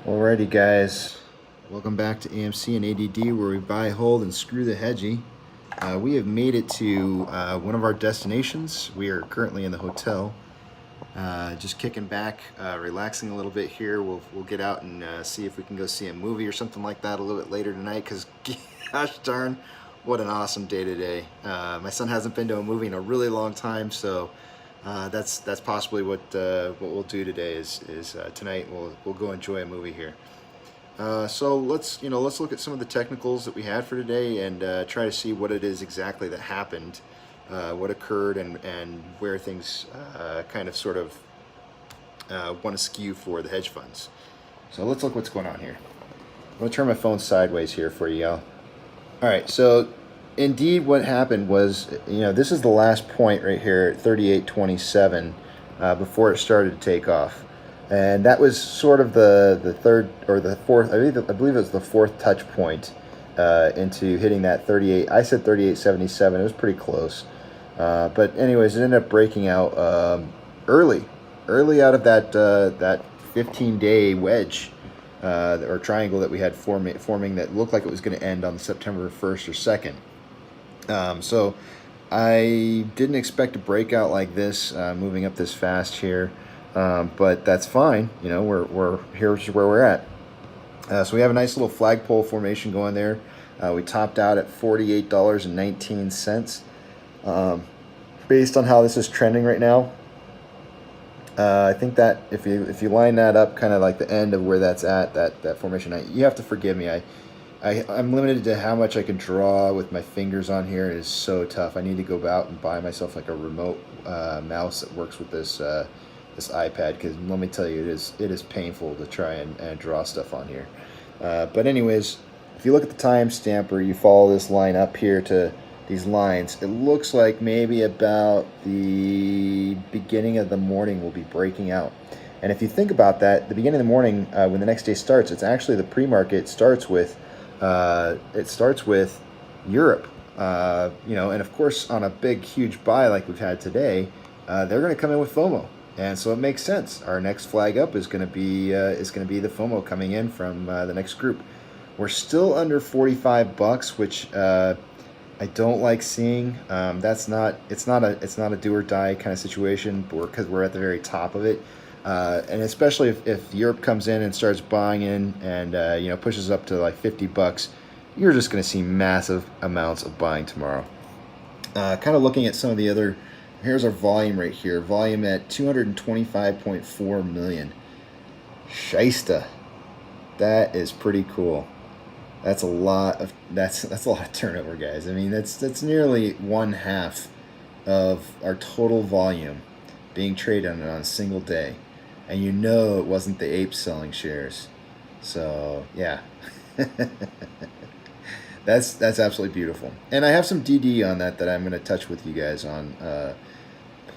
Alrighty guys, welcome back to AMC and ADD, where we buy, hold, and screw the hedgie. We have made it to one of our destinations. We are currently in the hotel, just kicking back, relaxing a little bit here. We'll get out and see if we can go see a movie or something like that a little bit later tonight, because gosh darn, what an awesome day today. My son hasn't been to a movie in a really long time, so that's possibly what we'll do today. Is tonight we'll go enjoy a movie here. So let's look at some of the technicals that we had for today and try to see what it is exactly that happened, what occurred, and where things kind of sort of want to skew for the hedge funds. So let's look what's going on here. I'm going to turn my phone sideways here for you, y'all. All right, so indeed what happened was, this is the last point right here at 38.27 before it started to take off. And that was sort of the third or the fourth, I believe it was the fourth touch point into hitting that 38. I said 38.77. It was pretty close. But anyways, it ended up breaking out early out of that 15-day wedge or triangle that we had forming that looked like it was going to end on September 1st or 2nd. So I didn't expect a breakout like this, moving up this fast here. But that's fine. We're here's where we're at. So we have a nice little flagpole formation going there. We topped out at $48.19. Based on how this is trending right now, I think that if you line that up, kind of like the end of where that's at, that formation, you have to forgive me. I'm limited to how much I can draw with my fingers on here. It is so tough. I need to go out and buy myself like a remote mouse that works with this iPad, because let me tell you, it is painful to try and draw stuff on here. But anyways, if you look at the timestamp or you follow this line up here to these lines, it looks like maybe about the beginning of the morning will be breaking out. And if you think about that, the beginning of the morning, when the next day starts, it's actually the pre-market starts with Europe. And of course, on a big, huge buy like we've had today, they're going to come in with FOMO. And so it makes sense. Our next flag up is going to be the FOMO coming in from the next group. We're still under $45, which I don't like seeing. It's not a do or die kind of situation, because we're at the very top of it. And especially if Europe comes in and starts buying in and pushes up to like $50, you're just going to see massive amounts of buying tomorrow. Kind of looking at some of the other. Here's our volume right here. Volume at 225.4 million. Shysta. That is pretty cool. That's a lot of turnover, guys. I mean, that's nearly 1/2 of our total volume being traded on a single day. And it wasn't the apes selling shares. So yeah. That's absolutely beautiful. And I have some DD on that I'm going to touch with you guys on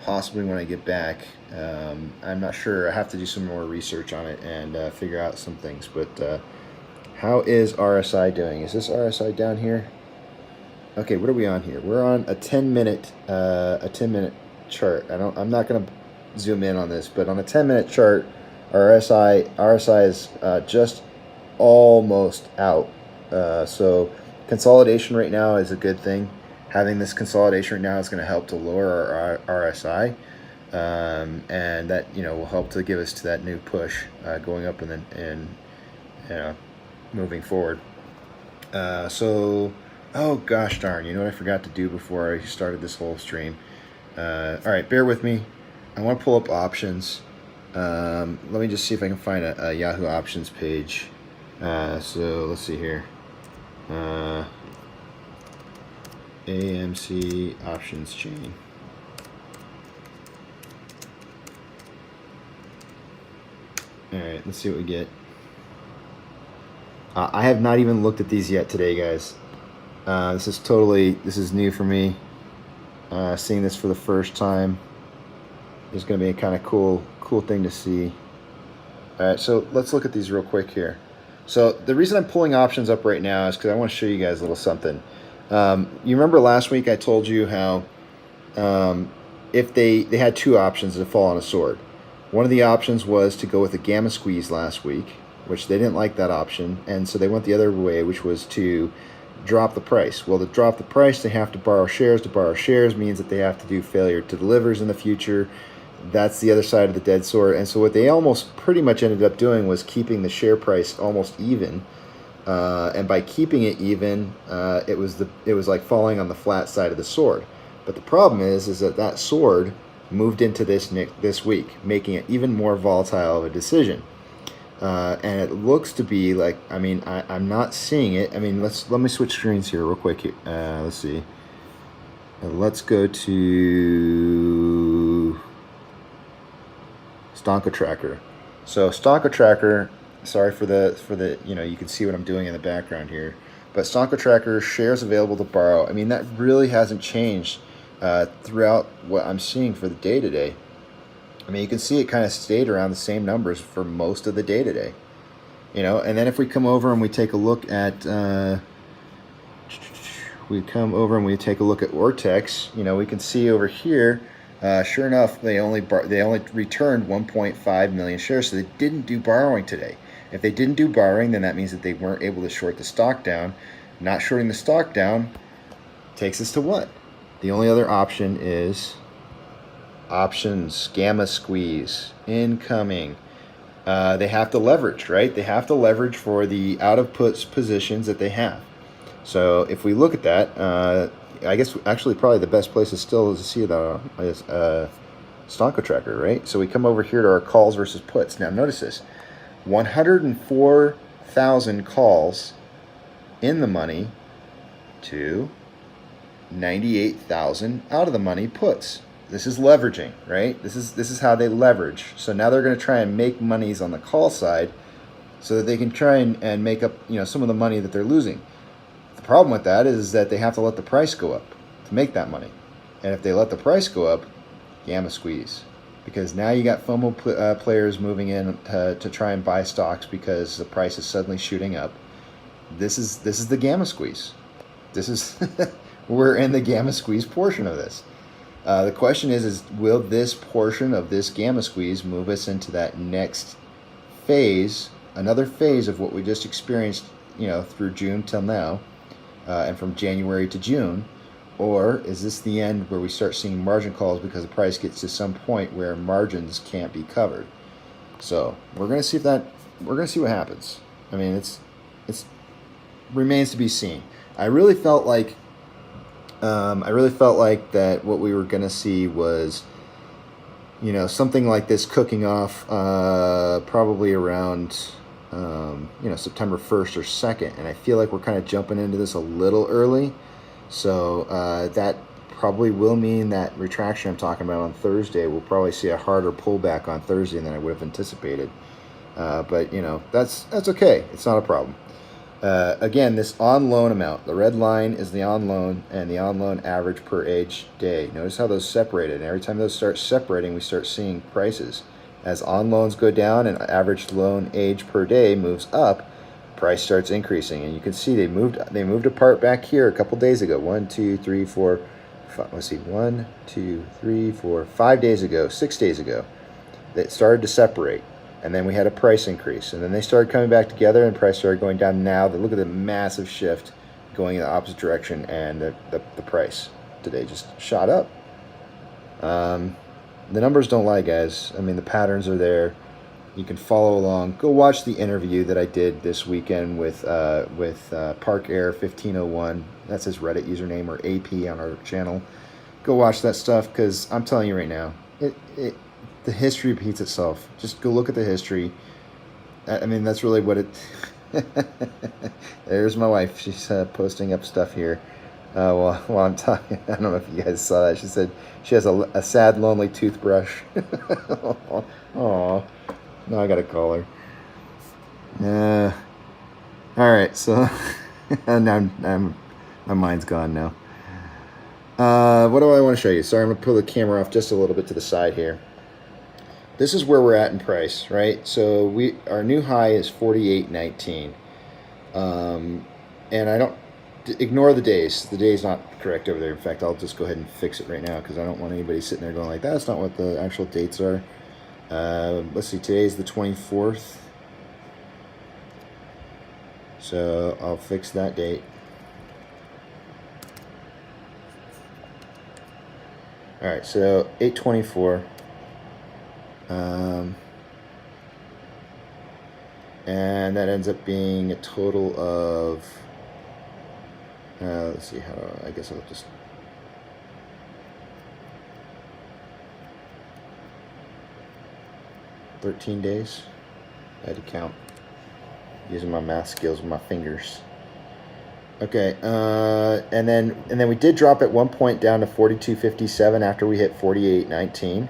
possibly when I get back. I'm not sure. I have to do some more research on it and figure out some things. But how is RSI doing? Is this RSI down here? Okay, what are we on here? We're on a 10-minute chart. I'm not going to zoom in on this, but on a 10-minute chart, RSI is just almost out. So consolidation right now is a good thing. Having this consolidation right now is going to help to lower our RSI, and that will help to give us to that new push going up and moving forward. So, oh gosh darn, what I forgot to do before I started this whole stream. All right, bear with me. I want to pull up options. Let me just see if I can find a Yahoo options page. So let's see here. AMC options chain. All right, let's see what we get. I have not even looked at these yet today, guys. This is new for me. Seeing this for the first time is going to be a kind of cool thing to see. All right, so let's look at these real quick here. So the reason I'm pulling options up right now is because I want to show you guys a little something. You remember last week I told you how if they had two options to fall on a sword. One of the options was to go with a gamma squeeze last week, which they didn't like that option, and so they went the other way, which was to drop the price. Well, to drop the price, they have to borrow shares. To borrow shares means that they have to do failure to delivers in the future. That's the other side of the dead sword. And so what they almost pretty much ended up doing was keeping the share price almost even. And by keeping it even, it was like falling on the flat side of the sword. But the problem is that sword moved into this week, making it even more volatile of a decision. And it looks to be like, I mean, I'm not seeing it. I mean, let me switch screens here real quick. Let's see. Let's go to Stonka Tracker. So Stonka Tracker, sorry for the you can see what I'm doing in the background here, but Stonka Tracker, shares available to borrow. I mean, that really hasn't changed throughout what I'm seeing for the day today. I mean, you can see it kind of stayed around the same numbers for most of the day today, and then if we come over and we take a look at Ortex, we can see over here, sure enough, they only returned 1.5 million shares, so they didn't do borrowing today. If they didn't do borrowing, then that means that they weren't able to short the stock down. Not shorting the stock down takes us to what? The only other option is options, gamma squeeze, incoming. They have to leverage, right? They have to leverage for the out of puts positions that they have. So if we look at that, I guess actually probably the best place is still to see the Stonka Tracker, right? So we come over here to our calls versus puts. Now notice this, 104,000 calls in the money to 98,000 out of the money puts. This is leveraging, right? This is how they leverage. So now they're going to try and make monies on the call side so that they can try and make up some of the money that they're losing. The problem with that is that they have to let the price go up to make that money. And if they let the price go up, gamma squeeze. Because now you got FOMO players moving in to try and buy stocks because the price is suddenly shooting up. This is the gamma squeeze. This is we're in the gamma squeeze portion of this. The question is will this portion of this gamma squeeze move us into that next phase, another phase of what we just experienced, through June till now, and from January to June? Or is this the end where we start seeing margin calls because the price gets to some point where margins can't be covered? So we're going to see what happens. I mean, it's remains to be seen. I really felt like that what we were going to see was, something like this cooking off probably around, September 1st or 2nd. And I feel like we're kind of jumping into this a little early. So that probably will mean that retraction I'm talking about on Thursday, we'll probably see a harder pullback on Thursday than I would have anticipated. But, that's okay. It's not a problem. Again, this on loan amount, the red line is the on loan and the on loan average per age day. Notice how those separated. And every time those start separating, we start seeing prices. As on loans go down and average loan age per day moves up, price starts increasing. And you can see they moved apart back here a couple days ago. 1, 2, 3, 4, 5, let's see, 1, 2, 3, 4, 5 days ago, 6 days ago. They started to separate. And then we had a price increase. And then they started coming back together and price started going down. Now, look at the massive shift going in the opposite direction. And the price today just shot up. The numbers don't lie, guys. I mean, the patterns are there. You can follow along. Go watch the interview that I did this weekend with Park Air 1501. That's his Reddit username, or AP on our channel. Go watch that stuff, because I'm telling you right now, the history repeats itself. Just go look at the history. I mean, that's really what it... There's my wife. She's posting up stuff here while I'm talking. I don't know if you guys saw that. She said she has a sad, lonely toothbrush. Aw. Now I gotta call her. All right, so now my mind's gone now. What do I want to show you? Sorry, I'm gonna pull the camera off just a little bit to the side here. This is where we're at in price, right? So our new high is 48.19, and I don't ignore the days. The day's not correct over there. In fact, I'll just go ahead and fix it right now because I don't want anybody sitting there going like, that's not what the actual dates are. Let's see, today's the 24th. So I'll fix that date. All right, so 8/24. And that ends up being a total of, let's see, I guess I'll just, $13 days. I had to count using my math skills with my fingers. Okay, and then we did drop at one point down to 42.57 after we hit 48.19.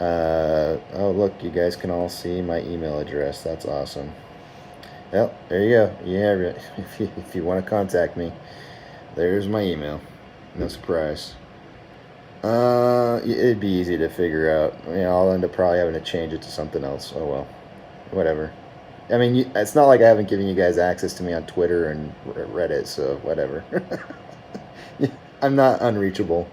Oh look, you guys can all see my email address. That's awesome. Well, there you go. Yeah, if you want to contact me, there's my email. No surprise. It'd be easy to figure out. I'll end up probably having to change it to something else. Oh well, whatever. I mean, it's not like I haven't given you guys access to me on Twitter and Reddit, so whatever. I'm not unreachable.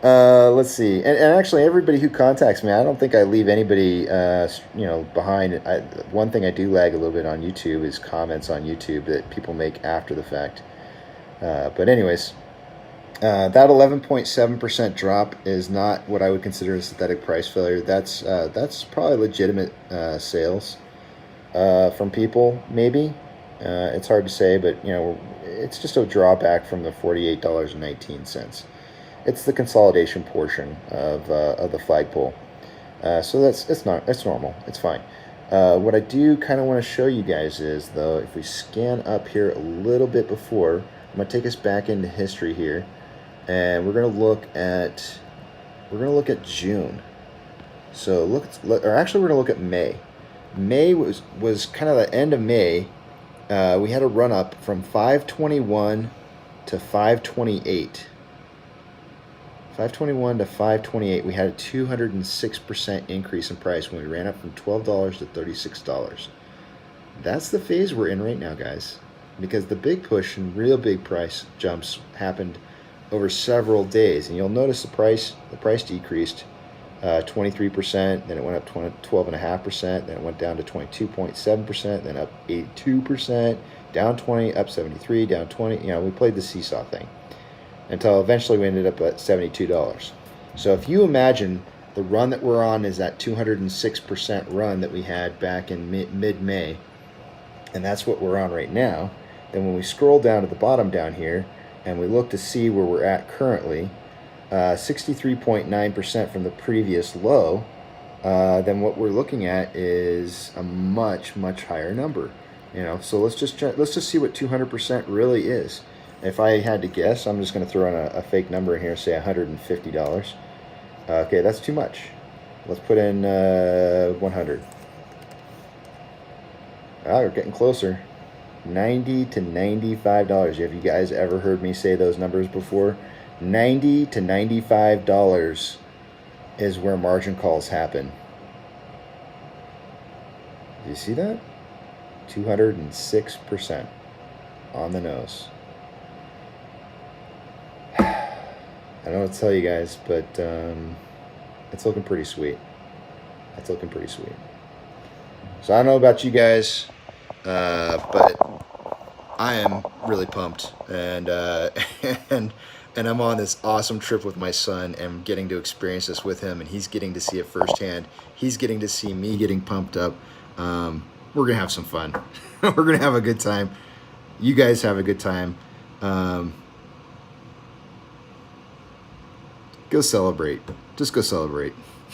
Let's see. And actually, everybody who contacts me, I don't think I leave anybody, behind. One thing I do lag a little bit on YouTube is comments on YouTube that people make after the fact. But anyways, that 11.7% drop is not what I would consider a synthetic price failure. That's probably legitimate sales from people, maybe. It's hard to say, but it's just a drawback from the $48.19. It's the consolidation portion of the flagpole. So that's normal. It's fine. What I do kind of want to show you guys is, though, if we scan up here a little bit before, I'm going to take us back into history here, and we're going to look at June. So or actually we're going to look at May. May was kind of the end of May. We had a run up from 521 to 528. 521 to 528, we had a 206% increase in price when we ran up from $12 to $36. That's the phase we're in right now, guys, because the big push and real big price jumps happened over several days, and you'll notice the price decreased 23%, then it went up 12.5%, then it went down to 22.7%, then up 82%, down 20, up 73, down 20. We played the seesaw thing until eventually we ended up at $72. So if you imagine the run that we're on is that 206% run that we had back in mid-May, and that's what we're on right now, then when we scroll down to the bottom down here and we look to see where we're at currently, 63.9% from the previous low, then what we're looking at is a much higher number. So let's just see what 200% really is. If I had to guess, I'm just going to throw in a fake number in here, say $150. Okay, that's too much. Let's put in 100. We're getting closer. $90 to $95. Have you guys ever heard me say those numbers before? $90 to $95 is where margin calls happen. Do you see that? 206% on the nose. I don't know what to tell you guys, but it's looking pretty sweet. It's looking pretty sweet. So I don't know about you guys, but I am really pumped, and and I'm on this awesome trip with my son and getting to experience this with him, and he's getting to see it firsthand. He's getting to see me getting pumped up. We're gonna have some fun. We're gonna have a good time. You guys have a good time. Go celebrate. Just go celebrate.